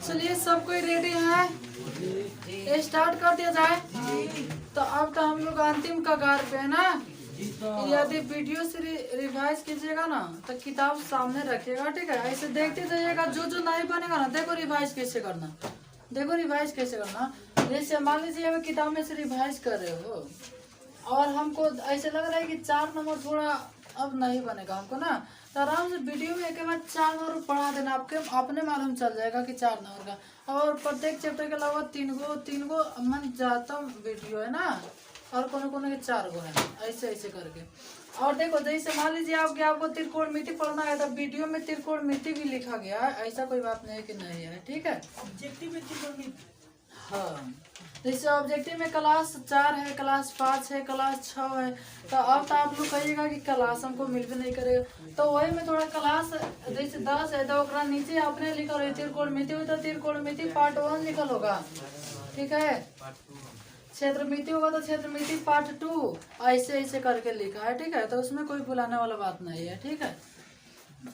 चलिए सब कोई रेडी है, स्टार्ट कर दिया जाए। तो अब तो हम लोग अंतिम कगार पे है ना। यदि वीडियो से रिवाइज कीजिएगा ना तो किताब सामने रखिएगा, ठीक है। ऐसे देखते जाइएगा, जो जो नहीं बनेगा ना देखो रिवाइज कैसे करना, देखो रिवाइज कैसे करना। जैसे मान लीजिए हमें किताब में से रिवाइज कर रहे हो और हमको ऐसे लग रहा है कि 4 नंबर थोड़ा अब नहीं बनेगा हमको ना, तो आराम से वीडियो में एक बार 4 नंबर पढ़ा देना, आपके अपने मालूम चल जाएगा कि 4 नंबर का। और प्रत्येक चैप्टर के अलावा तीन गो मन जाता वीडियो है ना, और कोनो के 4 गो है, ऐसे ऐसे करके। और देखो जैसे मान लीजिए आपको त्रिकोणमिति पढ़ना है तो वीडियो में त्रिकोणमिति भी लिखा गया है, ऐसा कोई बात नहीं है कि नहीं है, ठीक है। ऑब्जेक्टिव में त्रिकोणमिति, हाँ जैसे ऑब्जेक्टिव में क्लास 4 है, क्लास 5 है, क्लास 6 है, तो अब तो आप लोग कहिएगा कि क्लास हमको मिल भी नहीं करेगा, तो वही में थोड़ा क्लास जैसे 10 है तो ओकरा नीचे आपने लिखल है त्रिकोणमिति हो तो त्रिकोणमिति पार्ट 1 लिखल होगा, ठीक है। क्षेत्रमिति होगा तो क्षेत्रमिति पार्ट 2 ऐसे ऐसे करके लिखा है, ठीक है। तो उसमें कोई भुलाने वाला बात नहीं है, ठीक है।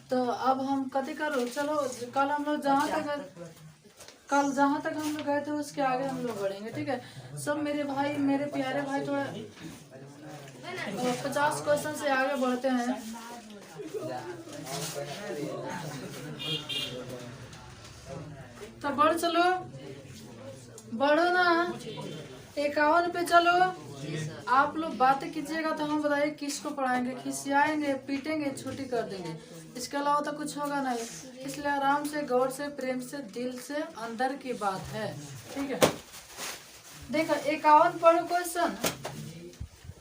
तो अब हम कथी करो, चलो कल हम लोग जहाँ तक हम लोग गए थे उसके आगे हम लोग बढ़ेंगे, ठीक है। सब मेरे भाई, मेरे प्यारे भाई थोड़ा 50 क्वेश्चन से आगे बढ़ते हैं। तो बढ़ चलो, बढ़ो ना, 51 पे चलो। आप लोग बातें कीजिएगा तो हम बताइए किसको पढ़ाएंगे, खिसियाएंगे, पीटेंगे, छुट्टी कर देंगे, इसके अलावा तो कुछ होगा नहीं। इसलिए आराम से, गौर से, प्रेम से, दिल से, अंदर की बात है, ठीक है। देखो 51 पढ़ो क्वेश्चन।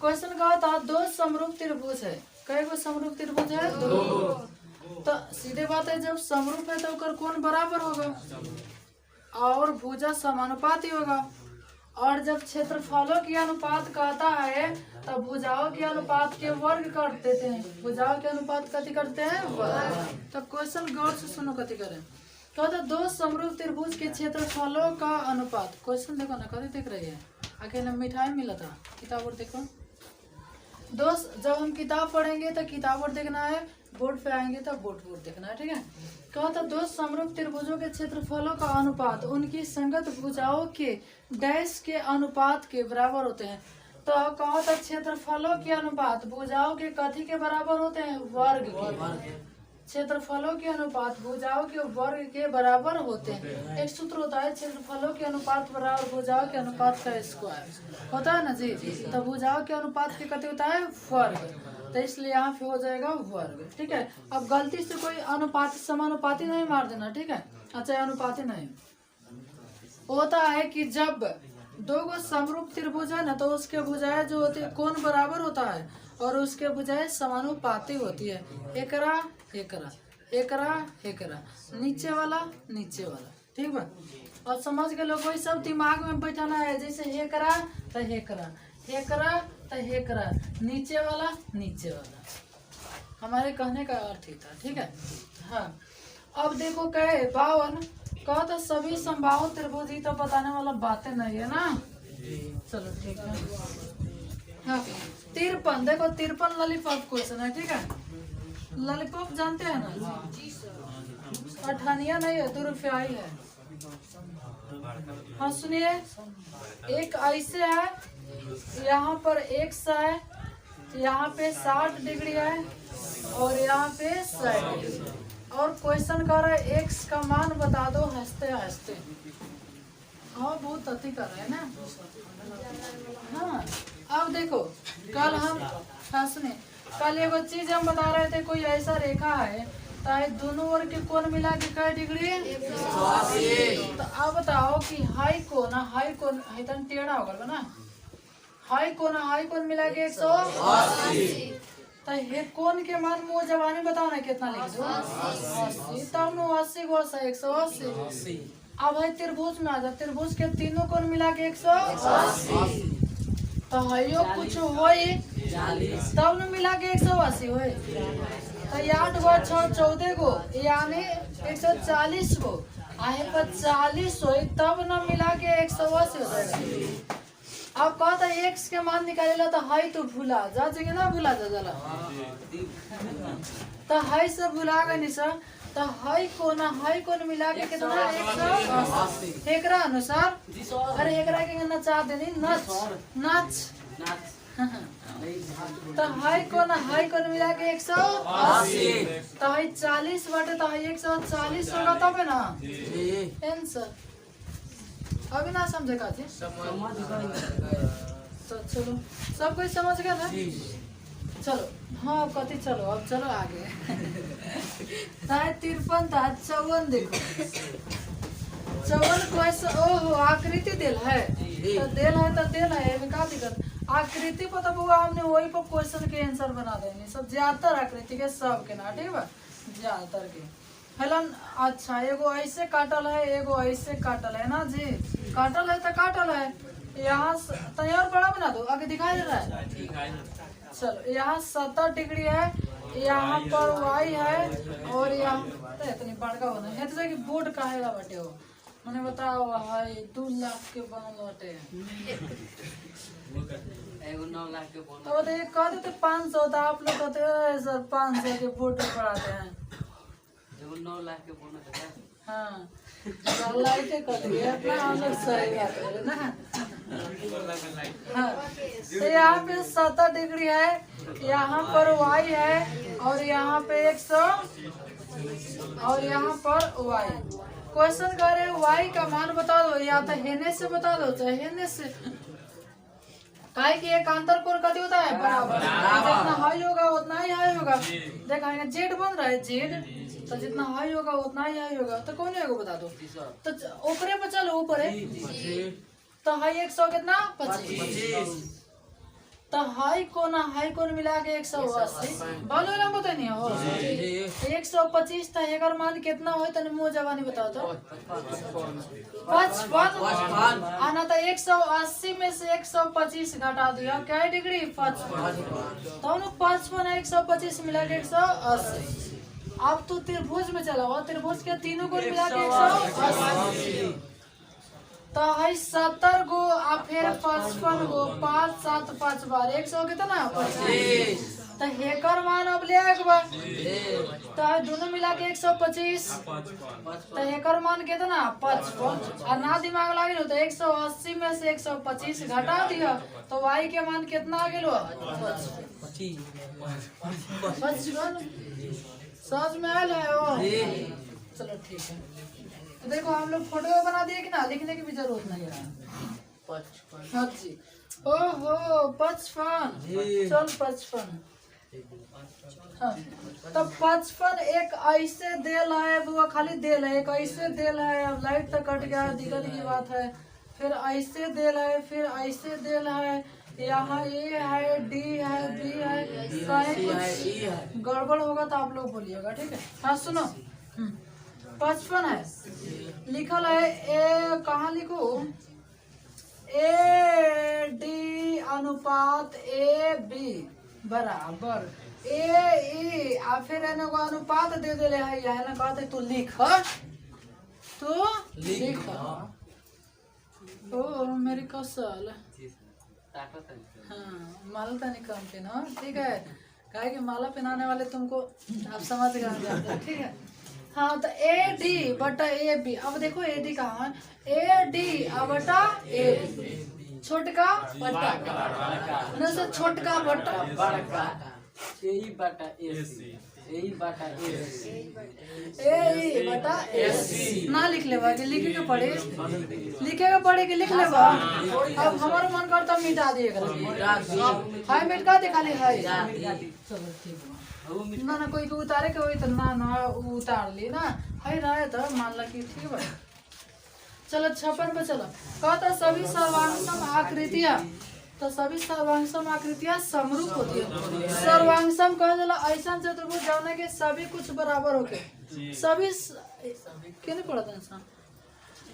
क्वेश्चन का था 2 समरूप त्रिभुज है। कई गो समरूप त्रिभुज है? 2। तो सीधे बात है, जब समरूप है तो ओकर कोण बराबर होगा और भुजा समानुपाती होगा। और जब क्षेत्रफलों की अनुपात कहता है तब भुजाओं के अनुपात के वर्ग कर देते हैं। भुजाओं के अनुपात कथी करते हैं? वर्ग। तो क्वेश्चन गौर से सुनो कथी करें। कहते 2 समरूप त्रिभुज के क्षेत्रफलों का अनुपात। क्वेश्चन देखो ना, कथी देख रही है, अकेले मिठाई मिला था, किताब और देखो। दोस्त जब हम किताब पढ़ेंगे तो किताब और देखना है, बोर्ड पे आएंगे तो बोर्ड देखना है, ठीक है। कहता 2 समरूप त्रिभुजों के क्षेत्रफलों का अनुपात उनकी संगत भुजाओं के डैश के अनुपात के बराबर होते हैं। तो कहता क्षेत्रफलों के अनुपात भुजाओं के कथी के बराबर होते हैं? वर्ग के। क्षेत्रफलों के अनुपात भुजाओं के वर्ग के बराबर होते हैं। एक सूत्र होता है, क्षेत्रफलों के अनुपात बराबर भुजाओं के अनुपात का स्क्वायर होता है ना जी। तो भुजाओं के अनुपात के कथी होता है? वर्ग। तो इसलिए यहाँ पे हो जाएगा वर्ग, ठीक है। अब गलती से कोई अनुपात समानुपाती नहीं मार देना, ठीक है। अच्छा अनुपाती नहीं होता है कि जब 2 गो समरूप त्रिभुज है ना तो उसके भुजाएं जो होती है कोण बराबर होता है और उसके भुजाएं समानुपाती होती है। एकरा एकरा एकरा एकरा, नीचे वाला, ठीक बा। और समझ के लोग वही सब दिमाग में बैठाना है, जैसे हेकरा तो हेकरा, हेकरा तो हेकरा, नीचे वाला, हमारे कहने का अर्थ ही था, ठीक है। हाँ अब देखो कहे 52 कहता सभी संभाव त्रिभुज, ही तो बताने वाला बातें नहीं है ना। चलो ठीक है। हाँ 53 देखो 53 लॉलीपॉप क्वेश्चन है, ठीक है। लॉलीपॉप जानते हैं ना, 18 नहीं है, 2 रुपया ही है। हाँ सुनिए, एक ऐसे है, यहाँ पर x है, यहाँ पे 60 डिग्री है और यहाँ पे 60 डिग्री। और क्वेश्चन कर रहा है x का मान बता दो हंसते हंसते। हाँ बहुत अति कर रहे हैं ना। हाँ अब देखो कल हम, हाँ सुनिए, कल एगो चीज हम बता रहे थे, कोई ऐसा रेखा है तो दोनों ओर के कोण मिला के कै डिग्री? 180। तो अब बताओ कि हाई कोण टेढ़ा होगा ना, हाई कोण मिला के 180। तो हे कोण के मान मुँह जवानी बताओ ना कितना लिख दो? 80। तब 80 को 180। अब है त्रिभुज में आ जाओ, त्रिभुज के तीनों कोण मिला के 180। तो हयो कुछ होई तब न मिला के 180 होए। तो 8 गो 6 14 गो यानी 140 गो आहे पर 40 होई तब न मिला के 180 हो जाएगा। अब कहता x के मान निकालेला तो हाई तो भूला जा, जगह ना भूला जा जाला। तो हाई से भूला गई सर, तो हाई कोण मिला के कितना 180 हेकरा अनुसार। अरे हेकरा के नचा देनी नच तो हाई कोण मिला के 180 तो हाई 40 बटे तो हाई 140 होगा तब ना आंसर। अभी ना समझे का जी तो चलो सब कोई समझ गया ना। चलो हाँ कथी चलो अब चलो आगे 53 था 54 देखो 54 क्वेश्चन ओहो आकृति दिल है तो दिल है का दिक्कत आकृति पता बुआ हमने वही पर क्वेश्चन के आंसर बना देंगे सब ज्यादातर आकृति के सब के ना ठीक है ज्यादातर के हेलन। अच्छा एगो ऐसे काटल है एगो ऐसे काटल है ना जी काटल है तो काटल है यहाँ तैयार बड़ा बना दो आगे दिखाई दे रहा है। चलो यहाँ 70 डिग्री है यहाँ पर वाई है और यहाँ तो इतनी बड़का होना है तो कि बोर्ड काहेगा बटे हो मैंने बताओ भाई 2 लाख के बनल बटे एगो 9 लाख के बोनस तो ये कहते थे 500 तो आप लोग कहते हैं सर 500 के बोर्ड पे पढ़ाते हैं एगो 9 लाख के बोनस है। हाँ लाइट कट गया अपना हम लोग सही बात है ना। हाँ तो यहाँ पे 70 डिग्री है यहाँ पर वाई है और यहाँ पे 100 और यहाँ पर वाई क्वेश्चन कर रहे वाई का मान बता दो या तो हेने से बता दो चाहे हेने से काहे कि एक अंतर कोण कति होता है बराबर जितना हाई होगा उतना ही हाई होगा। देखा है जेड बन रहा है जेड तो जितना हाई होगा उतना ही हाई होगा तो कौन है बता दो तो ऊपरे पर चलो ऊपर है तो हाई 100 कितना 25 तो हाई कोण मिला के 180 बोलो ना बता नहीं हो 125 था एकर मान कितना हो तने मुंह जवानी बताओ तो 55 आना तो 180 में से 125 घटा दिया क्या डिग्री 55 तो 55 125 मिला के 180। अब तो त्रिभुज में चला हुआ त्रिभुज के तीनों को मिला के 180 तो है 70 गो और फिर 55 गो 5 7 5 बार 100 कितना 25 तो हेकर मान अब ले एक बार तो दोनों मिला के 125 तो हेकर मान कितना 55 और ना दिमाग लगे तो 180 में से 125 घटा दिया तो y के मान कितना आ गेलो 55 समझ में आयल है ओ चलो ठीक है। तो देखो हम लोग फोटो बना दिए कि ना लिखने की भी जरूरत नहीं है 55 हाँ जी ओहो 55 चल 55 हाँ तो 55 एक ऐसे देल है बुआ खाली देल है एक ऐसे देल है अब लाइट तक कट गया दिक्कत की बात है फिर ऐसे देल है फिर ऐसे देल है यहाँ ए है डी है बी है कुछ गड़बड़ होगा तो आप लोग बोलिएगा ठीक है। हाँ सुनो 55 है लिखल है ए कहाँ लिखो ए डी अनुपात ए बी बराबर ए ई आ फिर एगो अनुपात दे देले है यहाँ ना कहते तू लिख ओ मेरी कौशल हाँ माला तनी कम पे ना ठीक है कहे कि माला पहनाने वाले तुमको आप समझ गए ठीक है। हाँ तो ए डी बटा ए बी अब देखो ए डी कहाँ है ए डी बटा ए बी छोटका बटा छोटका बटा यही बटा एसी यही बटा ए बटा एसी ना लिख ले कि लिखेगा पड़े कि लिख ले अब हमारा मन करता मिटा दिएगा हाय मिटा दे खाली हाय चलो ठीक ना ना कोई को उतारे के होई तो ना उतार ली ना हाय रहे तो मान ला कि ठीक है। चलो 56 पे चलो कहता सभी सर्वांगसम आकृतियां तो सभी सर्वांगसम आकृतियां समरूप होती है। सर्वांगसम कहा जाला ऐसा चतुर्भुज जाने के सभी कुछ बराबर होके सभी क्यों नहीं पढ़ता इंसान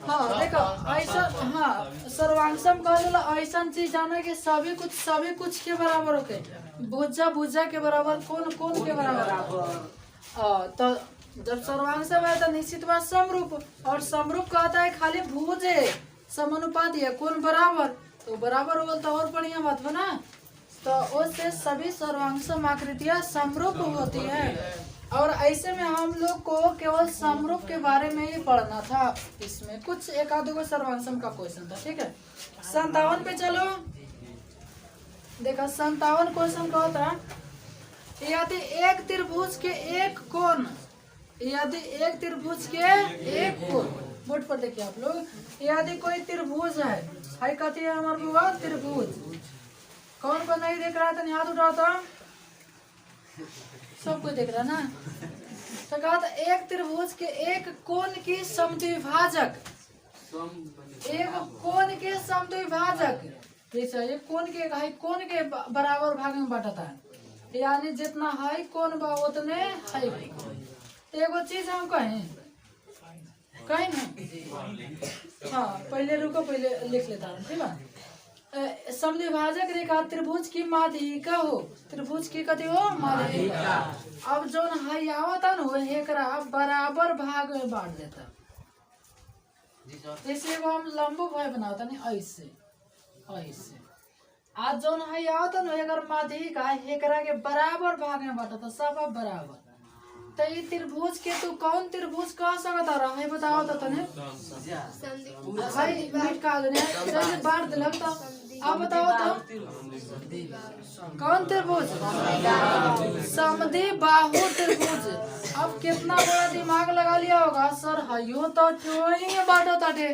हाँ देखो ऐसा हाँ सर्वांगसम कहा जाला ऐसा चीज जाने के सभी कुछ के बराबर होके भुजा के बराबर कौन के बराबर तो जब सर्वांगसम है तो निश्चित बात समरूप और समरूप कहता है खाली भुजे समानुपात है कौन बराबर तो बराबर होगा तो और बढ़िया बात है ना। तो उससे सभी सर्वांगसम आकृतियां समरूप होती है और ऐसे में हम लोग को केवल समरूप के बारे में ही पढ़ना था। इसमें कुछ एक आधे को सर्वांशम का क्वेश्चन था, ठीक है। 57 पे चलो। देखा 57 क्वेश्चन का था, यदि एक त्रिभुज के एक कोण, यदि एक त्रिभुज के एक कोण, बोर्ड पर देखिए आप लोग, यदि कोई त्रिभुज है, हाई कहती है हमारे बुआ त्रिभुज, कौन को नहीं देख रहा था, हाथ उठाओ तो, सबको देख रहा ना। तो कहा था एक त्रिभुज के एक कोण की समद्विभाजक, एक कोण के समद्विभाजक, जैसे ये कोण के हाई कोण के बराबर भाग में बांटता है, यानी जितना हाई कोण बा उतने हाई। एगो चीज हम कहें ना, हाँ पहले रुको, पहले लिख लेता हूँ, ठीक है। समद्विभाजक रेखा त्रिभुज की माध्यिका हो, त्रिभुज की कथी हो, माध्यिका। अब जो हाई आवता न एकरा बराबर भाग में बांट देता, जैसे वो हम लंबो भाई बनाता नहीं, ऐसे ऐसे। आज जो हाई आवता न एकर माध्यिका एकरा के बराबर भाग में बांटता, सब बराबर। तो ये त्रिभुज के तू कौन त्रिभुज कह सकता रहा है, बताओ तो तने भाई मिट का दने जैसे बांट दिलक। तो अब बताओ तो कौन त्रिभुज, समद्विबाहु त्रिभुज। अब कितना बड़ा दिमाग लगा लिया होगा सर, हयो तो चोई में बांटो ताटे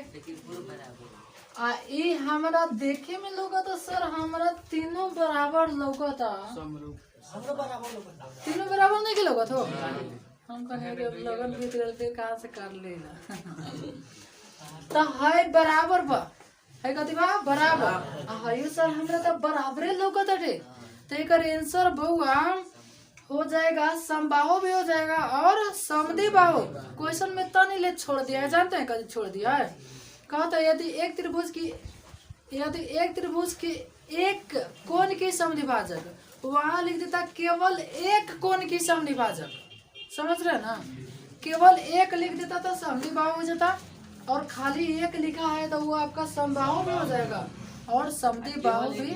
आ ई हमरा देखे में लोगा तो सर हमरा तीनों बराबर लौकता, तीनों बराबर नहीं के लोगत हो। हम कहे लगन बीत गल फिर कहाँ से कर लेना। तो है बराबर बा, है कथी बा बराबर, हयो सर हमरा तो बराबरे लौकत है। तो एक आंसर बउआ हो जाएगा, समबाहु भी हो जाएगा और समद्विबाहु। क्वेश्चन में तो नहीं ले छोड़ दिया है, जानते हैं कभी छोड़ दिया है। कहा था यदि एक त्रिभुज की एक कोण की समद्विभाजक, वहां लिख देता केवल एक कोण की समद्विभाजक, समझ रहे ना, केवल एक लिख देता तो समद्विबाहु हो जाता, और खाली एक लिखा है तो वो आपका समबाहु भी हो जाएगा और समद्विबाहु भी।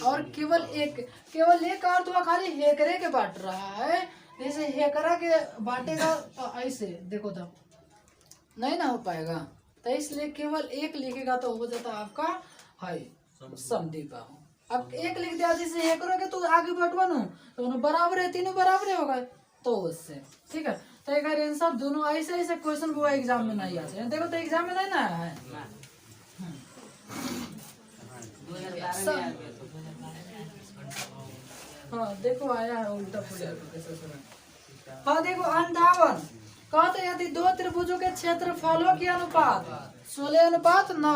और केवल एक अर्थ हुआ खाली हेकरे के बांट रहा है, जैसे हेकरा के बांटेगा तो ऐसे देखो तो नहीं ना हो पाएगा, तो इसलिए केवल एक लिखेगा तो हो जाता आपका है समद्विबाहु। अब एक लिख दिया जैसे हेकरो के तो आगे बटवा नु दोनों बराबर है, तीनों बराबर हो गए तो उससे, ठीक है। तो एक आंसर दोनों ऐसे ऐसे क्वेश्चन वो एग्जाम में नहीं आते हैं, देखो तो एग्जाम में नहीं ना आया है। हाँ देखो आया है उल्टा पुल्टा। हाँ देखो 58 कहते यदि दो त्रिभुजों के क्षेत्रफलों की अनुपात 16:9,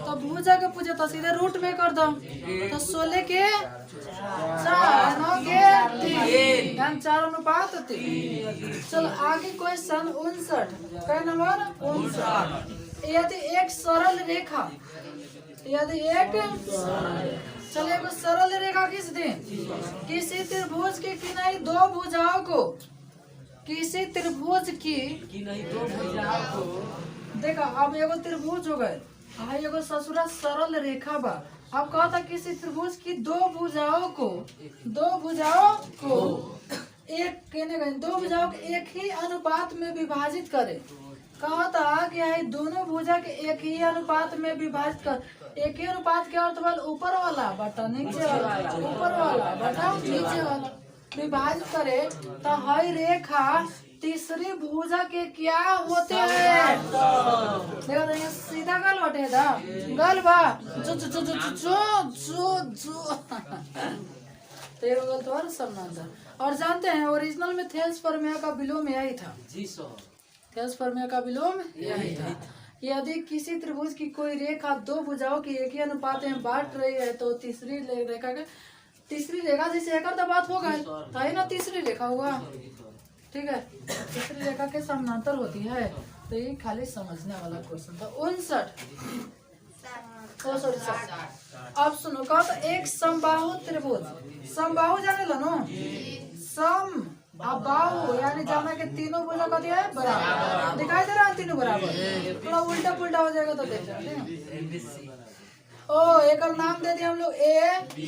तो भुजा के पूछे तो सीधे रूट में कर दो, तो 16 के 4, 9 के 3, 4:3। चलो आगे क्वेश्चन 59, क्या नंबर 59। यदि एक सरल रेखा, यदि एक चलिए एक सरल रेखा खींच दें, किसी त्रिभुज की किनाई दो भुजाओं को, किसी त्रिभुज की देखा, अब एगो त्रिभुज हो गए, एगो ससुरा सरल रेखा बा। अब कहा था किसी त्रिभुज की दो भुजाओं को एक कहने गए, दो भुजाओं को एक ही अनुपात में विभाजित करे। कहा था कि यही दोनों भुजा के एक ही अनुपात में विभाजित कर, एक ही अनुपात के अर्थ वाला ऊपर वाला बटा नीचे वाला, ऊपर वाला बटा नीचे वाला विभाजित करे, तो हई रेखा तीसरी भुजा के क्या होते हैं। देखो तो ये सीधा गल बटे था, गल बा जो जो जो जो जो जो जो तो ये गल तो सम्मान था। और जानते हैं ओरिजिनल में थेल्सपर्मिया का विलोम यही था जी सर, थेल्सपर्मिया का विलोम यही था। यदि किसी त्रिभुज की कोई रेखा दो भुजाओं की एक ही अनुपात में बांट रही है, तो तीसरी रेखा जैसे एक तो बात होगा है ना, तीसरी रेखा हुआ, ठीक है, तीसरी रेखा के समानांतर होती है। तो ये खाली समझने वाला क्वेश्चन था। 59 अब सुनो, कहा तो एक समबाहु त्रिभुज, समबाहु जाने लो नो, सम अब बाहु यानी जाना के तीनों भुजा का दिया है बराबर, दिखाई दे रहा है तीनों बराबर, थोड़ा उल्टा पुल्टा हो जाएगा तो देख रहे ओ एक नाम दे दिया हम लोग ए बी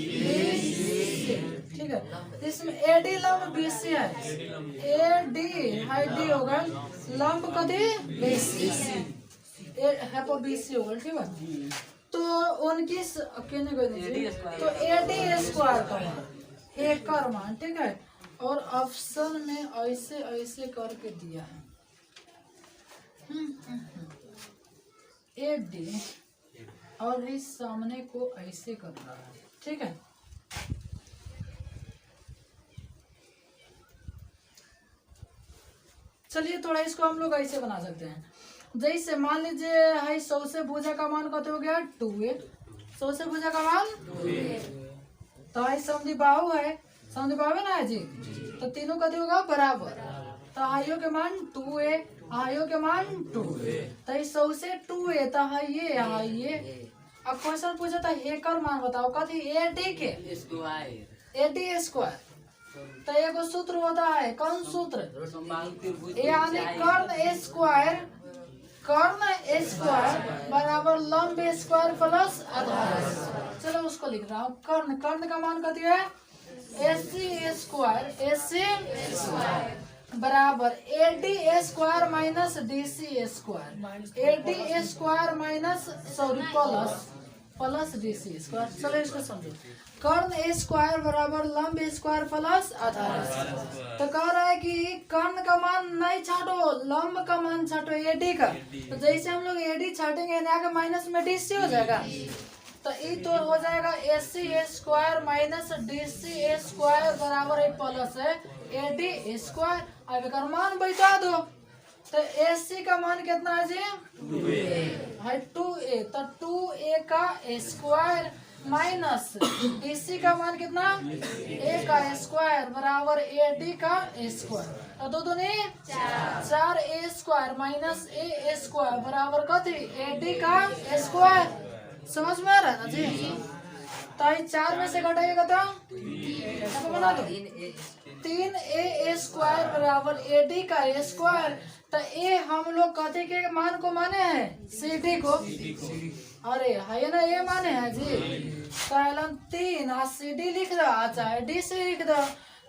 सी, ठीक है। इसमें एडी लंब बीसी है, एडी हाई डी होगा, लंब कथी बीसी है पर बीसी होगा, ठीक है। तो उनकी तो एडी स्क्वायर का मान एकर मान, ठीक है। और ऑप्शन में ऐसे ऐसे करके दिया है एडी, और इस सामने को ऐसे कर रहा है, ठीक है। चलिए थोड़ा इसको हम लोग ऐसे बना सकते हैं। जैसे मान लीजिए हाई 100 से भुजा का मान कत हो गया 2a, 100 से भुजा का मान 2a। तो हाई समधी बाहु है, समधी बाहु है ना जी, तो तीनों कत होगा बराबर। तो हाइयों के मान 2a, हाइयों के मान 2a, तो 100 से 2a, तो हाई ये। अब क्वेश्चन पूछा था एकर मान बताओ, कथी एडी के एडी स्क्वायर। तो एक सूत्र होता है, कौन सूत्र, यानी कर्ण स्क्वायर बराबर लंब स्क्वायर प्लस आधार। चलो उसको लिख रहा हूँ, कर्ण का मान कथी है AC स्क्वायर बराबर AD square minus DC square, AD square minus plus DC square. चलो इसको समझो, कर्ण स्क्वायर बराबर लंब स्क्वायर प्लस आधार। तो कह रहा है कि कर्ण का मान नहीं छाटो, लंब का मान छाटो एडी का। तो जैसे हम लोग एडी छाटेंगे यहाँ माइनस में DC हो जाएगा, तो ये तो हो जाएगा AC square minus DC square बराबर है प्लस है एडी स्क्वायर। अब एक मान बैठा दो, तो AC का मान कितना है जी 2a, तो 2a का स्क्वायर माइनस DC का मान कितना a का स्क्वायर बराबर AD का स्क्वायर। तो दो दूनी 4a square minus a square बराबर कथी AD का स्क्वायर। समझ में आ रहा है ना जी। तो 4 में से घटाइएगा तो बना दो 3a स्क्वायर बराबर AD का स्क्वायर। तो ए हम लोग कथी के मान को माने हैं CD को, अरे है ना ये माने हैं जी। तो 3 CD लिख दो, चाहे DC लिख दो,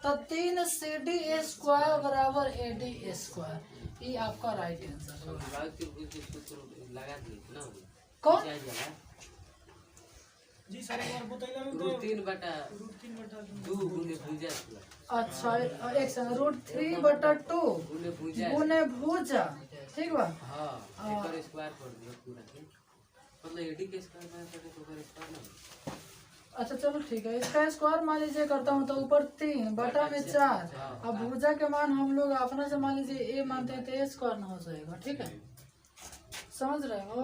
तो 3 CD स्क्वायर बराबर AD स्क्वायर। ये आपका राइट आंसर कौन जी सर एक बार बताइए अच्छा एक सेकंड, √3/2 गुने भुजा, ठीक बा। अच्छा चलो ठीक है, इसका स्क्वायर मान लीजिए करता हूँ, तो ऊपर 3/4। अब भुजा के मान हम लोग अपना से मान लीजिए a मानते हैं, तो a स्क्वायर ना हो जाएगा, ठीक है। समझ रहे हो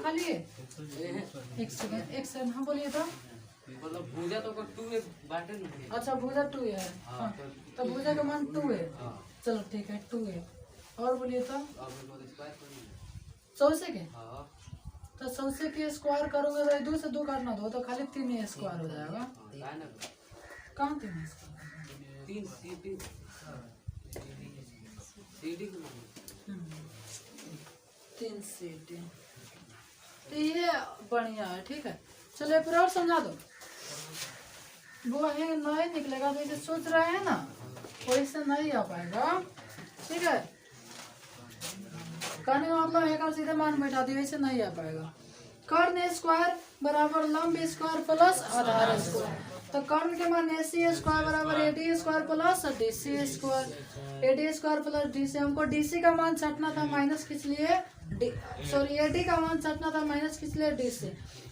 खाली एक सेकंड हाँ बोलिए तो भुजा तो 2a बाटे नहीं। अच्छा भुजा 2a है, हाँ। तो भुजा का मान 2a, चलो ठीक है 2a। और बोलिए तो 100 के, तो 100 के स्क्वायर करोगे तो 2 से 2 काटना दो, तो खाली 3a स्क्वायर हो जाएगा। कहाँ 3a स्क्वायर 3 CD। तो ये बढ़िया है, ठीक है। चलो फिर और समझा दो, वो है नहीं निकलेगा, जैसे सोच रहे हैं ना वैसे नहीं आ पाएगा, ठीक है। कहने का मतलब है सीधे मान बैठा दिए, वैसे नहीं आ पाएगा। कर्ण स्क्वायर बराबर लंब स्क्वायर प्लस आधार स्क्वायर। तो कर्ण के मान AC स्क्वायर बराबर AD square plus DC square, AD square plus DC। हमको DC का मान छाटना था माइनस किस लिए, सॉरी AD का मान छाटना था माइनस किस लिए DC।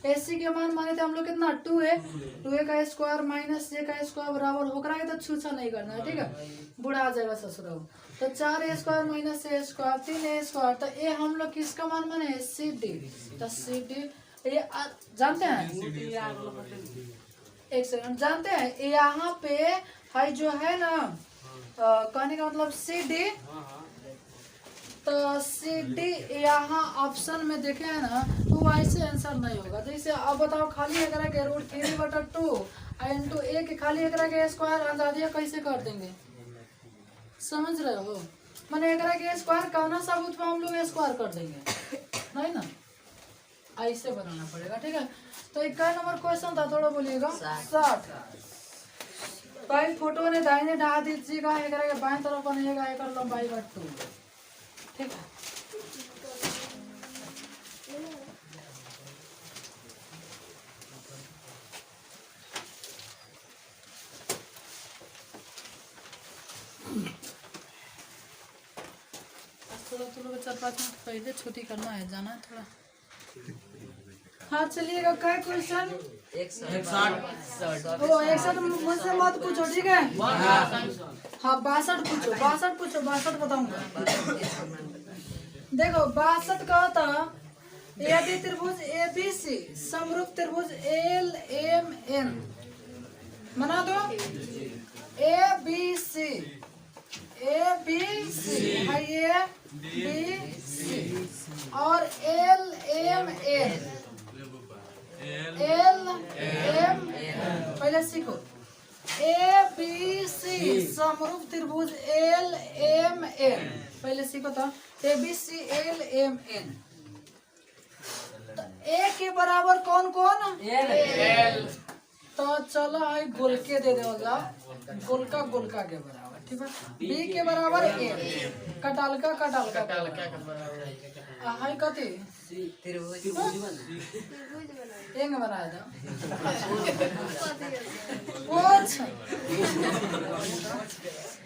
AC के मान माने थे हम लोग कितना 2a का स्क्वायर माइनस a का स्क्वायर बराबर होकर आए, तो छूछा नहीं करना है, ठीक है, बुढ़ा आ जाएगा ससुराल। तो 4a square minus a square 3a square. तो ये हम लोग किसका मान माने CD। तो CD ये जानते हैं, एक सेकंड, जानते हैं यहाँ पे है जो है ना कहने का मतलब CD। तो CD यहाँ ऑप्शन में देखे है ना, तो वैसे आंसर नहीं होगा। जैसे अब बताओ खाली अगर के √3/2 इंटू a के खाली अगर के स्क्वायर अंदाजिया कैसे कर देंगे, समझ रहे हो। मैंने अगर के स्क्वायर कहना सबूत में हम लोग स्क्वायर कर देंगे नहीं ना। ऐसे बनाना पड़ेगा, ठीक है। तो एक का नंबर क्वेश्चन था, थोड़ा बोलिएगा। 60 बाई फोटो ने दाहिने ढहा दीजिएगा, एक बाएं तरफ बनेगा, एक लंबाई का 2, ठीक है। थोड़ा तो लोग 4-5 मिनट पहले छुट्टी करना है, जाना है थोड़ा। हाँ चलिएगा, क्या क्वेश्चन? 61 मुझसे मत पूछो, ठीक है। हाँ 62 पूछो, 62 पूछो, 62 बताऊंगा। देखो 62 का था, यदि त्रिभुज ABC समरूप त्रिभुज LMN बना दो, ABC है ये BC और LMN पहले सीखो। ABC समरूप त्रिभुज LMN पहले सीखो था, ABC LMN। तो A के बराबर कौन कौन? L। तो चलो है गोलके दे दो, गोलका गोलका के बराबर, ठीक है। B के बराबर A, कटालका कटालका है कथी? एंग बनाया था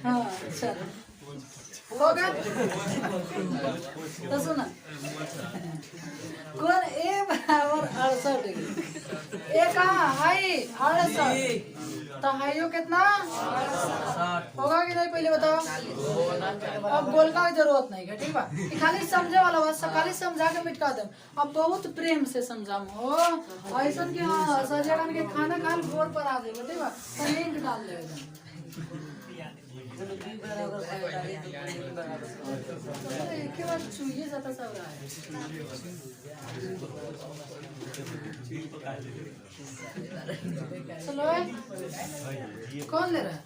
हाँ चल हो गया। तो सुना, कौन A बराबर 68 डिग्री, A कहाँ है 68, तो हाइयो कितना होगा कि नहीं पहले बताओ। अब गोलका की जरूरत नहीं है, ठीक है। खाली समझे वाला बात, खाली समझा के मिटका दे। अब बहुत प्रेम से समझाऊं हो ऐसा कि हाँ सजेगा के खाना खा बोर पर आ जाएगा, ठीक है। तो लिंक डाल देगा, एक बार चुइए जाता सब रहा है। चलो कौन ले रहा है?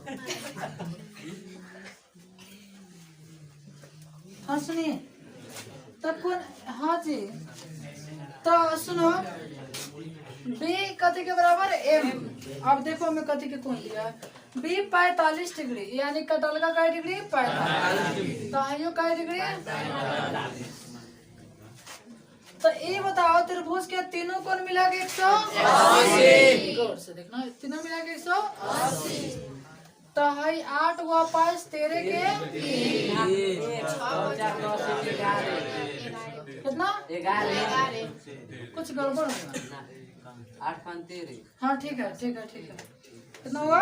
हाँ सुनिए तो कौन, हाँ जी तो सुनो, B कथी के बराबर M। अब देखो मैं कथी के कौन लिया, B 45 डिग्री, यानी कटल का डिग्री 45, तो आइयो का डिग्री। तो ये बताओ त्रिभुज के तीनों कोण मिला के 180, गौर से देखना, तीनों मिला के 180। तो है 8 वापस 13 के कितना 11, कुछ गड़बड़ होगा। 8 5 13, हाँ ठीक है ठीक है ठीक है, कितना हुआ?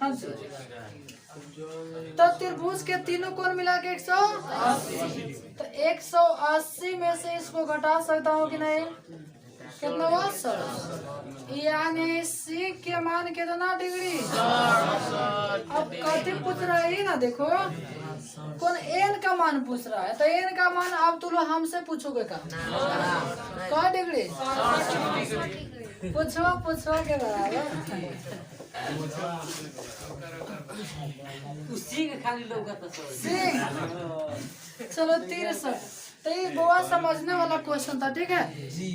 हाँ जी। तो त्रिभुज के तीनों कोण मिला के 180, तो 180 में से इसको घटा सकता हूँ कि नहीं? कितना हुआ? 100, यानी C के मान कितना डिग्री? अब कथी पूछ रहा है ना, देखो कौन N का मान पूछ रहा है, तो N का मान अब तुम हमसे पूछोगे का डिग्री? पूछो के बराबर उसी के खाली लोग का तो चलो 63। तो ये गोवा समझने वाला क्वेश्चन था, ठीक है जी।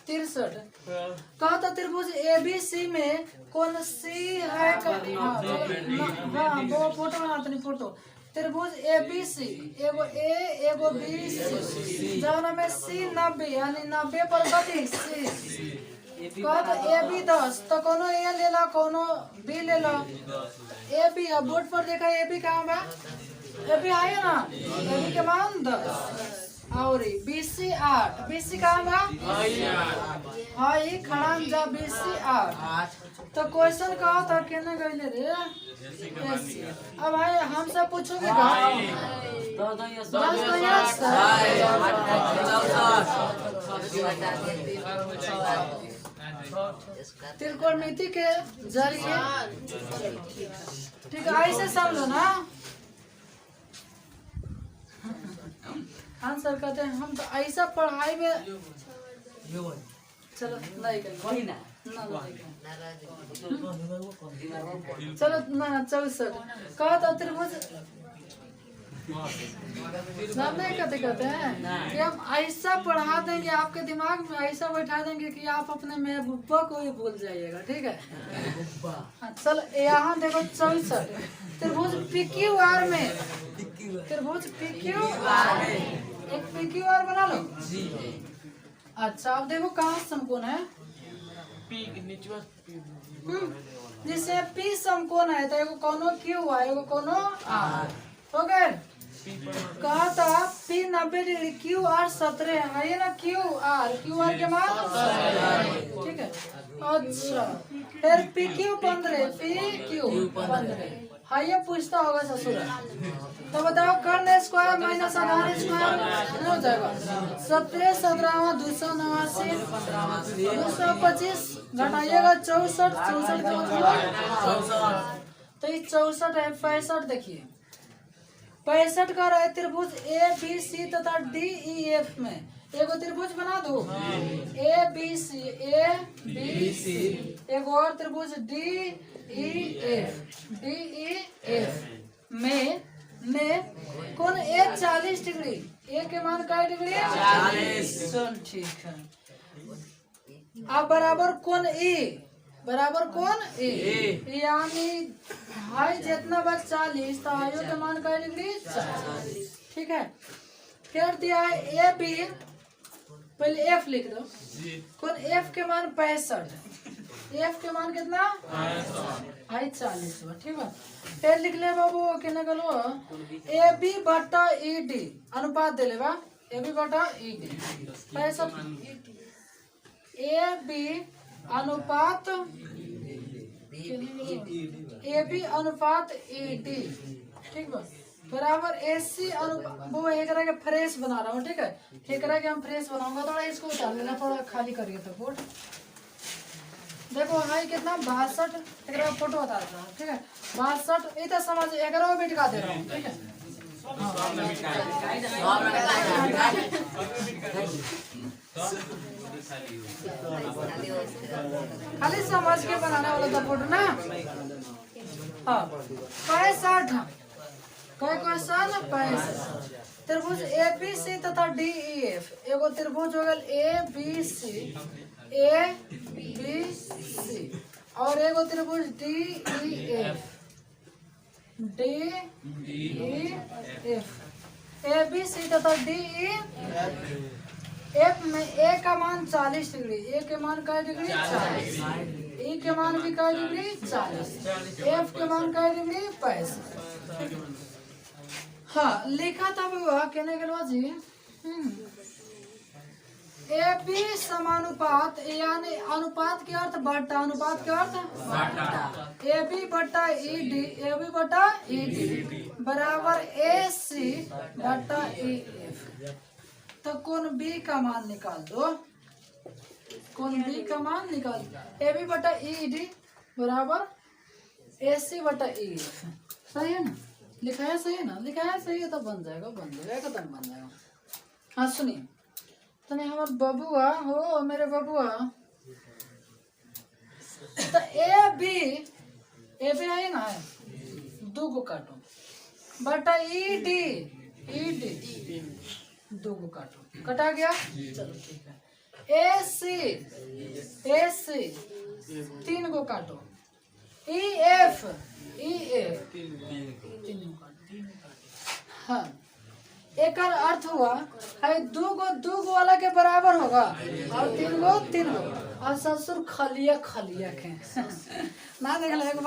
63 कहा था त्रिभुज ABC में कौन C है हाँ वो फोटो बनाते नहीं, फोटो त्रिभुज ABC एगो A एगो BC, जौन में C 90 यानी 90 पर कथी C। कहा तो AB 10, तो कोनो A ले ला कोनो B ले ला। AB अब बोर्ड पर देखा AB कहाँ बा, AB आया ना, AB के मान 10 और BC 8, BC कहाँ बा हाँ ये खड़ा जा BC 8। तो क्वेश्चन कहा था कहने गए रे, अब भाई हमसे पूछोगे त्रिकोणमिति के जरिए, ठीक है ऐसे समझो ना। आंसर कहते हैं हम तो ऐसा पढ़ाई में चलो नहीं करेंगे ना चलो ना 64 कहा था त्रिभुज जानते हैं कहते कहते हैं कि हम ऐसा पढ़ा देंगे, आपके दिमाग में ऐसा बैठा देंगे कि आप अपने महबूबा को ही भूल जाइएगा। ठीक है, चल यहाँ देखो 64 त्रिभुज PQR में, त्रिभुज PQR एक PQR बना लो। अच्छा अब देखो कहाँ समकोण है, जिससे P समकोण है तो एगो कोनो Q है एगो कोनो R हो गए। कहा था P 90 डिग्री QR 17 है ये ना QR के मान, ठीक है। अच्छा फिर PQ 15 हाँ ये पूछता होगा ससुर, तो बताओ कर्ण स्क्वायर माइनस आधार स्क्वायर नहीं हो जाएगा। 17 17 289 225 घटाइएगा 64 64 का मतलब तो ये 64 है। 65 देखिए 65 का रहे त्रिभुज ABC तथा DEF में एगो त्रिभुज बना दो ABC एगो और त्रिभुज DEF में कौन A 40 डिग्री, A के मान का डिग्री 40, ठीक है। अब बराबर कौन E यानी हाई जितना बस 40 तो हाइयो के मान का डिग्री 40, ठीक है। फिर दिया है AB, पहले F लिख दो, कौन F के मान 65, F के मान कितना हाई 40, ठीक है। फिर लिख ले बाबू कहने गलो AB बटा ED अनुपात दे ले बा AB बटा ED 65 AB अनुपात AB अनुपात ED, ठीक है। बराबर AC अनुपात वो एक के फ्रेश बना रहा हूँ, ठीक है। एक के हम फ्रेश बनाऊंगा, थोड़ा इसको उतार लेना, थोड़ा खाली करिए तो बोर्ड। देखो हाई कितना 62 एक फोटो बता रहा हूँ, ठीक है। 62 इतना समझ 11 मिनट का दे रहा हूँ, ठीक है। खाली समझ के बनाने वाला था फोटो ना। हाँ 65 क्वेश्चन 65 त्रिभुज ABC तथा DEF एगो त्रिभुज हो गया ABC और एगो त्रिभुज DEF ABC तथा DEF में A का मान 40 डिग्री, A के मान का डिग्री 40, E के मान भी का डिग्री 40, F के मान का डिग्री 65। हाँ लिखा था वो कहने के बाद जी AB समानुपात यानी अनुपात के अर्थ बट्टा, अनुपात के अर्थ AB बट्टा ED बराबर AC बट्टा EF। तो कौन B का मान निकाल दो, कौन B का मान निकाल दो। AB बटा ED बराबर AC बटा EF, सही है ना, लिखा है सही है ना, लिखा है सही है तो बन जाएगा एकदम बन जाएगा। हाँ सुनिए तो नहीं हमारे बबुआ हो मेरे बबुआ तो AB है ना है 2 को काटो बटा ED 2 को काटो, कटा गया, चलो ठीक है। AC 3 को काटो, EF 3 को काटो। हाँ एक अर्थ हुआ है 2 को वाला के बराबर होगा और 3 को और ससुर खलिया के ना देख लो। एक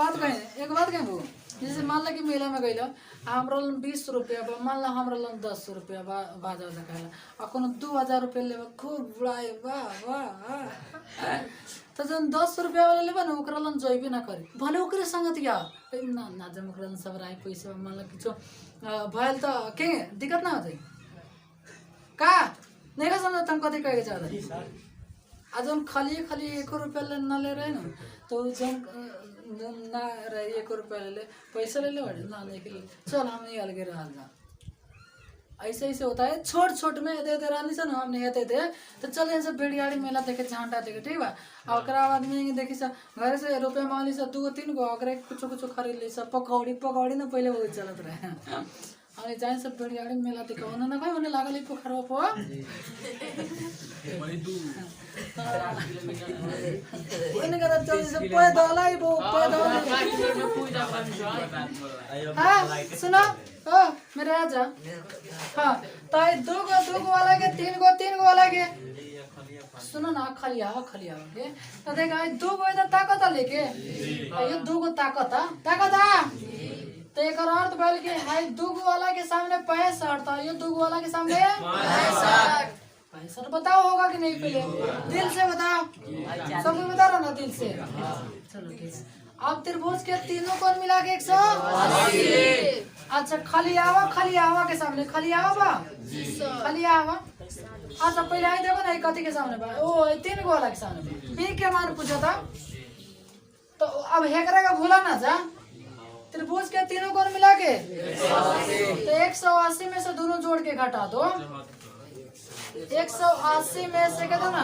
बात कहें वो जैसे मान लो कि मेला में गई हमरा 20 रुपया मान लो हमरा 10 रुपया बाजा कहला और कोनो 2000 रुपया ले खूब बुढ़ाए वाह तो जन 10 रुपया वाला लेबा ना ओकरा लन जइबे ना करे भले ओकरे संगतिया ना जब ओकरा सब राय पैसा मान लो किछो भइल तो के दिक्कत ना होतै का नहीं का समझ तुम कथी कहे चाहता आ जन खाली 1 रुपया ले ना ले रहे ना तो जन ना रहे 1 रुपया ले पैसा ले ना नहीं के चल हम नहीं अलगे रह जा ऐसे होता है। छोट में दे रानी से ना हम नहीं आते थे तो चल यहाँ से बेड़ियाड़ी मेला देखे झांटा देखे ठीक बा और आदमी देखी सा घर से रुपये मांगली सा 2 3 गो कुछ खरीद ली सब पकौड़ी ना पहले बहुत चलत रहे। हमने जाए सब बेड़ियाड़ी मेला देखा ना भाई उन्हें लागल ही पोखरवा पर उन्हें कहता चल सब पे डाला ही वो पे डाला हाँ सुनो ओ मेरे आजा हाँ तो ये दो गो वाला के तीन गो वाला के सुनो ना खाली आओ के तो देखा ये दो गो इधर ताकत लेके ये दो गो ताकत तो एक अर्थ बोल के हाई दूगो वाला के सामने 65 था ये दूगो वाला के सामने 65 बताओ होगा कि नहीं पहले दिल से बताओ सबको बता रहा ना दिल से चलो ठीक अब त्रिभुज के तीनों कोण मिला के 180 अच्छा खाली आवा के सामने खाली आवा अच्छा पहले आई देखो ना कथी के सामने बा ओ तीन गो वाला के सामने बी के मान पूछा था तो अब हेकरा का भूला ना जा त्रिभुज के तीनों कोण मिला के तो 180 में से दोनों जोड़ के घटा दो 180 में से कहते ना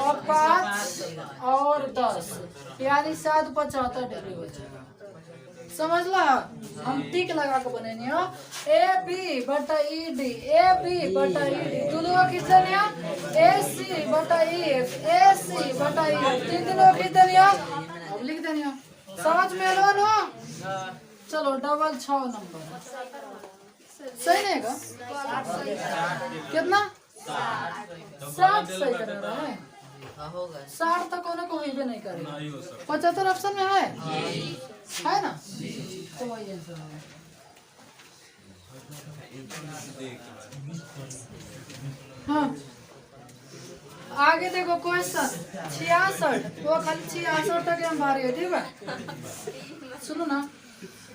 और 5 और 10 यानी 775 डिग्री हो जाएगा समझ ला हम टिक लगा के बनेनी हो ए बी बटा ई डी दोनों कितना निया ए सी बटा ई एफ ए सी बटा ई तीन दिनों कितना निया अब लिख देनी समझ में लो ना चलो डबल 6 नंबर सही नहीं का कितना 60 सही कर रहा है 60 तक कोने को ही भी नहीं करेगा 75 ऑप्शन में है ना तो वही आंसर है हाँ आगे देखो क्वेश्चन 66 वो खाली 66 तक हम भारी है ठीक है सुनो ना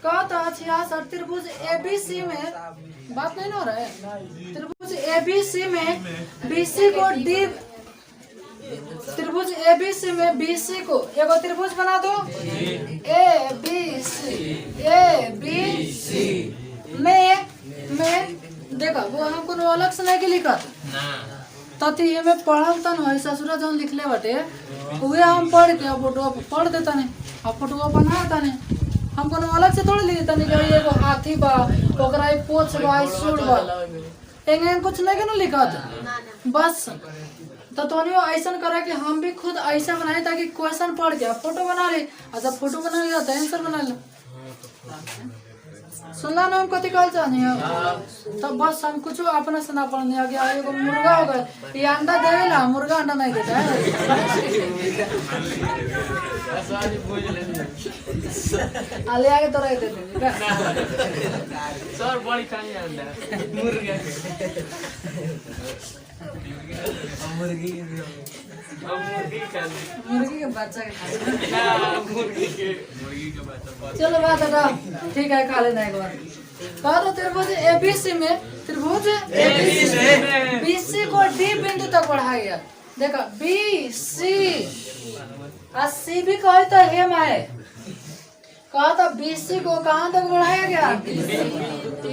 कहता 66 त्रिभुज एबीसी में बात नहीं हो रहा है त्रिभुज एबीसी में बीसी को डी त्रिभुज एबीसी में बीसी को एगो त्रिभुज बना दो ए बी सी में देखा वो हम कोनो अलग से नहीं लिखा तथी में पढ़ल तन है ससुरा जौन लिखले बटे उहे हम पढ़ के फोटो पढ़ देता नहीं अब फोटो बनाता नहीं हम कोनो अलग से थोड़ी लिख देता नहीं कि एगो हाथी बा ओकरा एक पोछ बा सूर बा एंगे कुछ नहीं के लिखा बस तो तोनियो ऐसा करे कि हम भी खुद ऐसा बनाए ताकि क्वेश्चन पढ़ के फोटो बना ले अच्छा फोटो बना लिया तो आंसर बना ले सुनला ना हम कथी कहल चाहनी तो बस हम कुछ अपने से ना पढ़ने आ गया एगो मुर्गा हो गए ये अंडा देवेला मुर्गा अंडा नहीं देता है आले आगे तो रह देते सर बड़ी खानी अंडा मुर्गा मुर्गी के बच्चा के मुर्गी के चलो बात है ठीक है खा लेना एक बार कहो त्रिभुज एबीसी में त्रिभुज बीसी को डी बिंदु तक बढ़ाया गया देखा बी सी और सी भी कहे तो हेम है कहा था बीसी को कहाँ तक बढ़ाया गया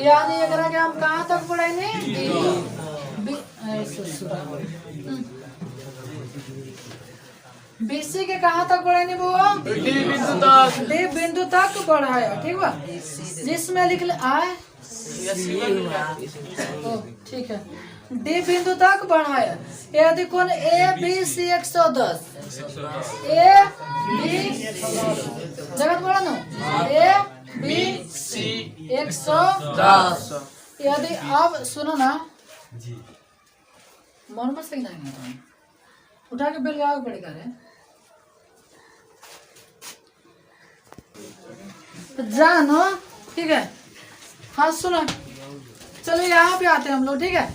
यानी अगर हम कहाँ तक बढ़ाएंगे बीसी के कहाँ तक बढ़ाएंगे वो डी बिंदु तक बढ़ाया ठीक बा जिसमें लिख ले आए ठीक है डी बिंदु तक बढ़ाया यदि कौन ए बी सी 110 ए बी जगत बड़ा नो ए बी सी 110 यदि अब सुनो ना मन में सही नहीं उठा के बेल आगे बढ़ेगा रे जानो ठीक है हाँ सुनो चलो यहाँ पे आते हैं हम लोग ठीक है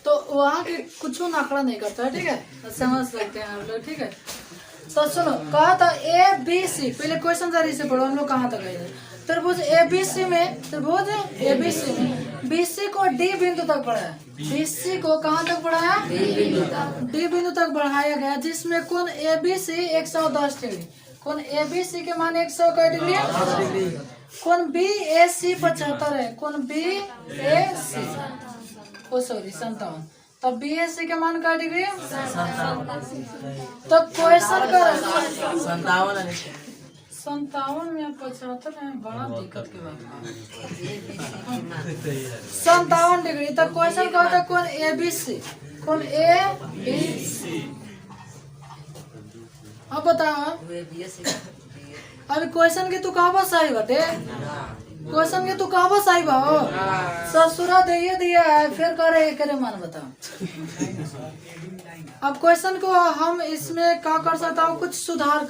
तो वहाँ के कुछ आंकड़ा नहीं करता है ठीक है समझ सकते हैं हम लोग ठीक है तो सुनो कहा था ए बी सी पहले क्वेश्चन जारी से पढ़ो हम लोग कहाँ तक गए थे त्रिभुज एबीसी में बीसी को डी बिंदु तक बढ़ाया बीसी को कहाँ तक बढ़ाया डी बिंदु तक बढ़ाया गया जिसमें कोण एबीसी 110 डिग्री कोण एबीसी के मान 100 डिग्री कोण बी ए सी 75 है कोण बी ए सी ओ सॉरी 57 तो बी ए सी के मान का डिग्री तो क्वेश्चन कर 57 57 में 75 में बड़ा दिक्कत के बात है। 57 डिग्री तो क्वेश्चन का होता है कौन ABC, कौन ABC। अब बताओ अभी क्वेश्चन के तू कहाँ सही बटे, क्वेश्चन के तू कहाँ सही बा हो, ससुरा दिया है फिर करे मन बताओ। अब क्वेश्चन को हम इसमें क्या कर सकता हूँ, कुछ सुधार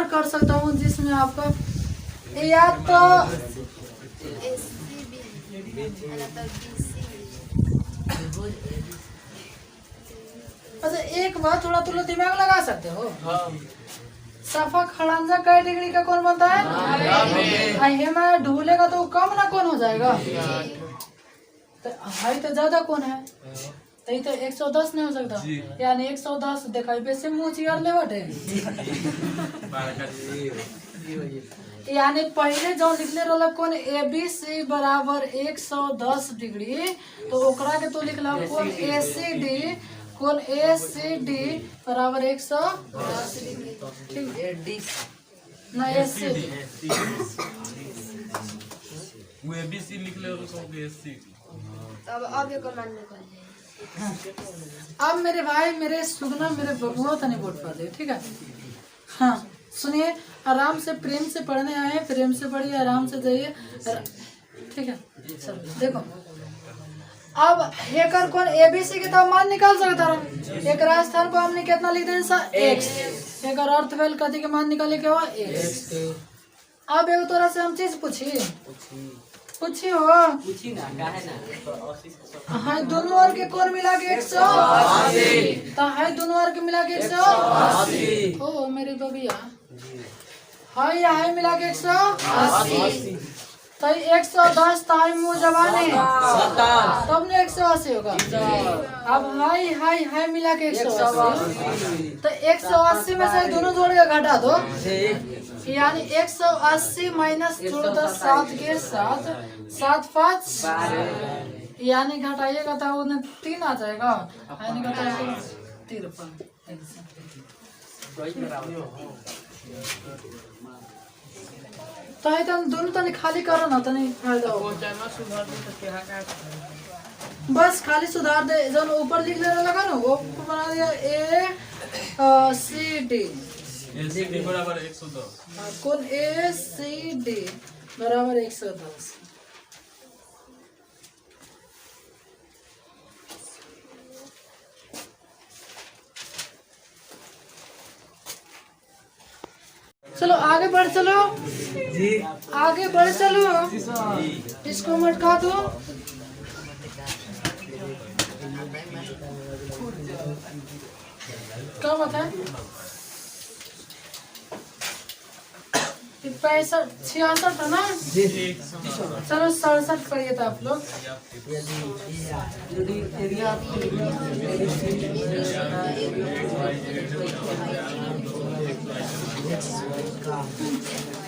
कर सकता हूँ जिसमें आपका या तो अच्छा एक बार थोड़ा दिमाग लगा सकते हो। सफा खड़ंजा कै डिग्री का कौन बनता है, हेमा ढूलेगा तो कम ना कौन हो जाएगा, तो हाई तो ज्यादा कौन है तो ये तो 110 नहीं हो सकता, यानी 110 देखा वैसे मुँह चियर ले बटे। यानी पहले जो लिखले रहा कौन ABC बराबर 110 डिग्री, तो ओकरा के तो लिखला कौन ACD, कौन ACD बराबर 110 डिग्री ना ACD वो ABC लिख ले और उसको ACD। अब ये कौन मान निकाल अब मेरे भाई मेरे सुगना मेरे बबुआ तो नहीं वोट पा दे, ठीक है। हाँ सुनिए, आराम से प्रेम से पढ़ने आए, प्रेम से पढ़िए, आराम से जाइए, ठीक है। चलो देखो अब हेकर कौन ABC के तो मान निकाल सकता रहा, एक राजस्थान को हमने कितना लिख दें X, एक अर्थ वेल कथी के मान निकाले के हुआ X। अब एगो तोरा से हम चीज पूछी हो, हाँ दोनों और के कौन मिला के 180, तो है दोनों और के मिला के 180 ओ मेरी बबिया, हाय या है मिला के 180, तो 110 ताई मुँह जवाने तब ने 180 होगा। अब हाय मिला के 180, तो 180 में से दोनों जोड़ के घटा दो, यानी 180 माइनस जोड़ दो 7 के साथ 7 5, यानी घटाइएगा तो उन्हें 3 आ जाएगा, यानी घटाइएगा 53। तो है तो दोनों तनी खाली करो ना तनी फायदा हो, बस खाली सुधार दे, जो ऊपर लिख लेने लगा ना वो बना दिया ACD बराबर 110, कौन ACD बराबर 110। चलो आगे बढ़ चलो जी, आगे बढ़ चलो, इसको मटका दो। क्या बात है, 65 66 था ना जी, चलो 67 करिए था आप लोग।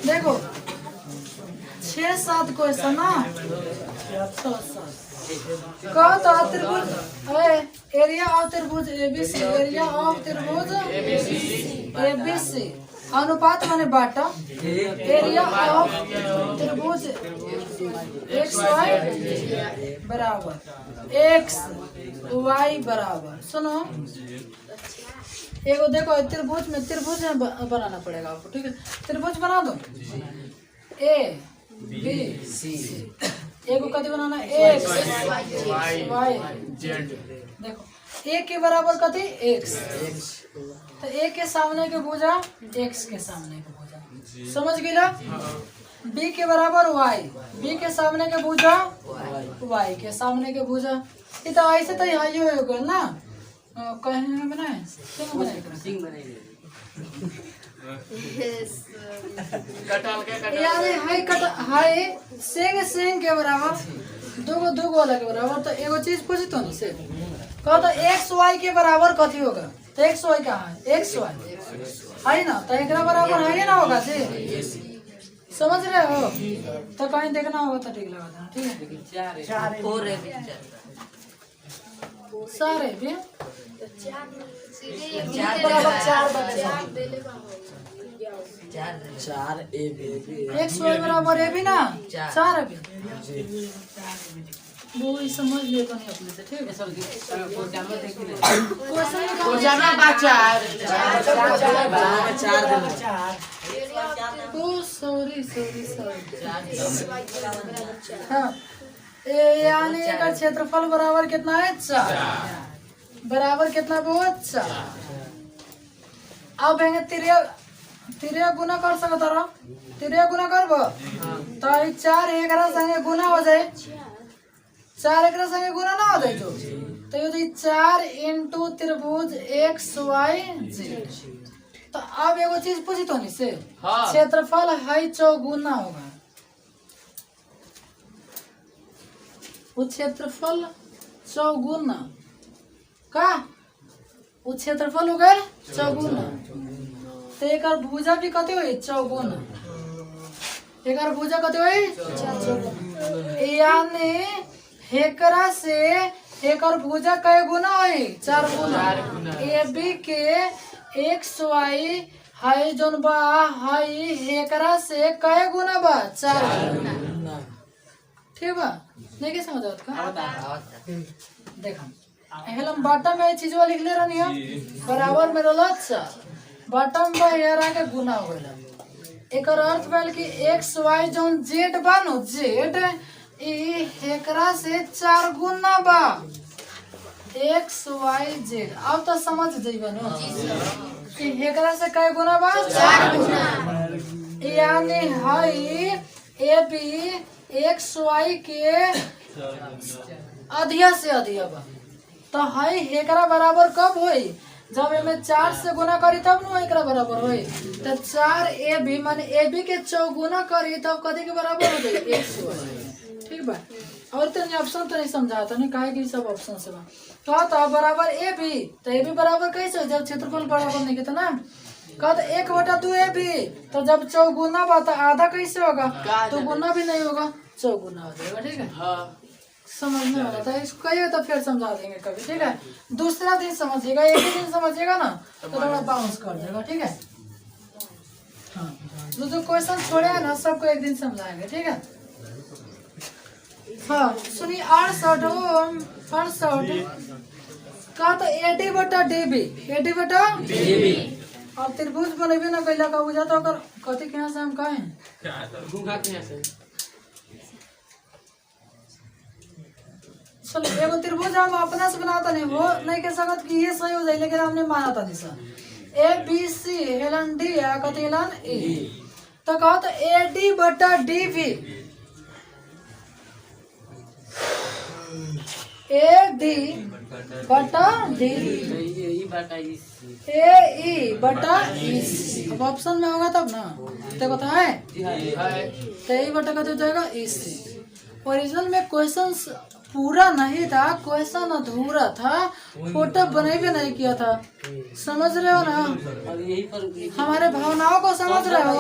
देखो 6-7 क्वेश्चन ना, कह तो त्रिभुज एरिया ऑफ त्रिभुज ABC, एरिया ऑफ त्रिभुज ABC अनुपात माने बाटा, एरिया ऑफ त्रिभुज XY बराबर XY बराबर, सुनो एगो देखो त्रिभुज में बनाना पड़ेगा आपको, ठीक है। त्रिभुज बना दो ABC, एगो कथी बनाना X Y Z, देखो A के बराबर कथी X, तो A के सामने के भुजा X के सामने के भुजा, समझ गया। B के बराबर Y, B के सामने के भुजा Y के सामने के भुजा, ये तो ऐसे तो हाई होगा ना, कहने में बनाए सिंह बनाए यानी हाई सिंह के बराबर दो वाला के बराबर, तो एगो चीज पूछी तो नहीं से कहो तो XY के बराबर कथी होगा, तो XY कहाँ है XY है ना, तो एक बराबर है ना होगा जी, समझ रहे हो। तो कहीं देखना होगा तो ठीक लगा देना, ठीक है। सारे भी बराबर 4 चार ए बी एक्स वाई बराबर ए बी ना 4 ए बी वो ही समझ लिए तो नहीं अपने से ठीक है सर प्रोग्राम देखी ले क्वेश्चन ओ सॉरी हाँ यानी का क्षेत्रफल बराबर कितना है 4 बराबर कितना बहुत 4 अब हैंगे तिरिया गुना कर सकता रहो तिरिया गुना करबो तो 4 एकरा संगे गुना हो जाए 4 एकरा संगे गुना ना हो जाए तो ये 4 इंटू त्रिभुज एक्स वाई जेड। तो अब एगो चीज पूछी तो नहीं से क्षेत्रफल है चौगुना होगा वो क्षेत्रफल चौगुना का वो क्षेत्रफल हो गए चौगुना तो एक भुजा भी कते हुई चौगुना एक भुजा कते हुई यानी हेकरा से एक भुजा कई गुना हुई 4 गुना ए बी के एक्स वाई हाई जोन बा हाई हेकरा से कई गुना बा 4 गुना ठीक बा नहीं के समझ आवत देखा हेलम बॉटम में चीजवा लिख ले रहनी है बराबर में रोला 4 बॉटम में हेयर आके गुना हो गया एक अर्थ भेल कि एक्स वाई जोन जेड बानो जेड ई हेकरा से 4 गुना बा एक्स वाई जेड अब तो समझ जाइबे न कि हेकरा से कई गुना बा 4 गुना यानी हाई ए बी एक्स वाई के अधिया से अधिया बा तो हाई हेकरा बराबर कब होई जब एमे 4 से गुना करी तब न एकरा बराबर होई तो 4 ए बी माने ए बी के चौगुना करी तब कथी के बराबर हो जाई एक्स वाई ठीक बा। और तो ऑप्शन तो नहीं समझा तो नहीं काहे कि सब ऑप्शन से बा तो बराबर ए बी बराबर कैसे जब क्षेत्रफल बराबर नहीं कितना कद 1/2 ए बी तो जब चौगुना बा तो आधा कैसे होगा तो गुना भी नहीं होगा चौगुना हो जाएगा ठीक है हाँ समझ में आ रहा था इसको कहिए तो फिर समझा देंगे कभी ठीक है दूसरा दिन समझिएगा एक ही दिन समझिएगा ना तो थोड़ा बाउंस कर देगा ठीक है हाँ जो क्वेश्चन छोड़े हैं ना सबको एक दिन समझाएंगे ठीक है हाँ सुनिए 68 का तो एडी बटा डीबी और त्रिभुज बनेबे ना कैला का बुझा तो अगर कथी के यहाँ से हम कहें चलो एगो त्रिभुज हम अपना से बनाता नहीं हो नहीं कह सकत कि ये सही हो जाए लेकिन हमने माना था दिशा ए बी सी हेलन डी या कथी हेलन ए तो कहो तो ए डी बटा डी बी ए डी बटा डी ए ई बटा ई अब ऑप्शन में होगा तब ना देखो तो है तो ए बटा कथी हो जाएगा ई सी। ओरिजिनल में क्वेश्चन पूरा नहीं था क्वेश्चन अधूरा था फोटो बने भी नहीं किया था समझ रहे हो ना हमारे भावनाओं को समझ रहे हो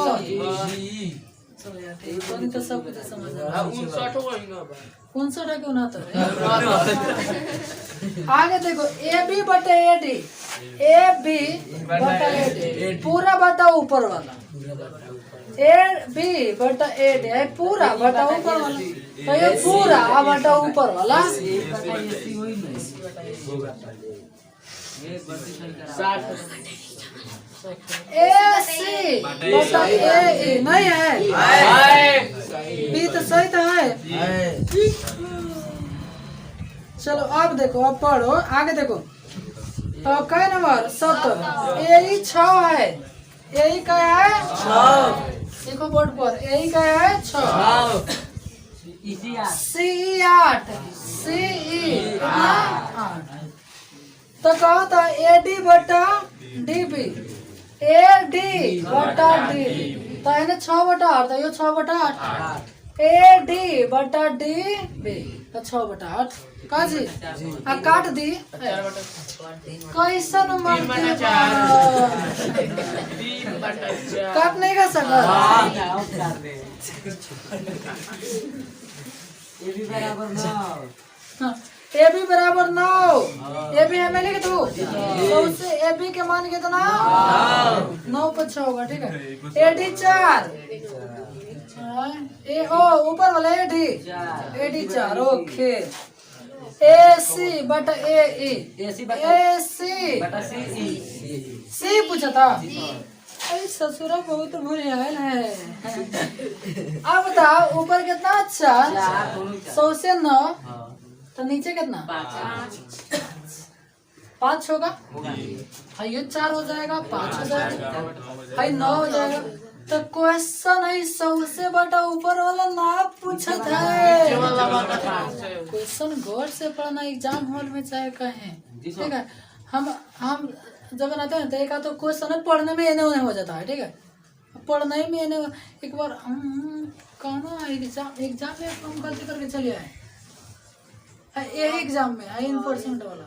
चलो यार ठीक तो सब कुछ समझ रहा है 59 है क्यों ना तो आगे देखो ए बी बटे ए डी बटा ए डी पूरा बटा ऊपर वाला ए बी बटा ए डी पूरा बटा ऊपर वाला तो ये पूरा बटा ऊपर वाला ए सी बटा ए नहीं है बी तो सही तो है चलो अब देखो अब पढ़ो आगे देखो कै नंबर 70 ए 6 है ए क्या है 6 देखो बोर्ड पर ए क्या है 6 सी 8 सी 8 तो कहा था ए डी बटा डी बी ए डी बटा डी तो है 6/8 तो ये 6/8 ए डी बटा डी बी तो 6/8 का जी आ काट दी कैसा नंबर काट नहीं कर सकता ये भी बराबर ना ए बी बराबर 9, ए बी हमें लिख दो, तो उससे ए बी के मान कितना 9 पर 6 होगा, ठीक है। ए डी 4, ए ओ ऊपर वाला ए डी 4, ओके। ए सी बटा ए ई, ए सी बटा सी सी पूछा था। अरे ससुरा बहुत बुरे है। अब बताओ ऊपर कितना अच्छा 100 से 9, तो नीचे कितना 5 होगा, ये 4 हो जाएगा, 5 हो जाएगा, 9 हो जाएगा। तो क्वेश्चन है 100 से बटा ऊपर वाला ना पूछा था। क्वेश्चन गौर से पढ़ना एग्जाम हॉल में चाहे कहें, ठीक है। हम जब बनाते हैं तो एक तो क्वेश्चन है पढ़ने में एने हो जाता है, ठीक है। पढ़ने में एने एक बार कौन एग्जाम में हम गलती करके चले आए, ये एग्जाम में 1% वाला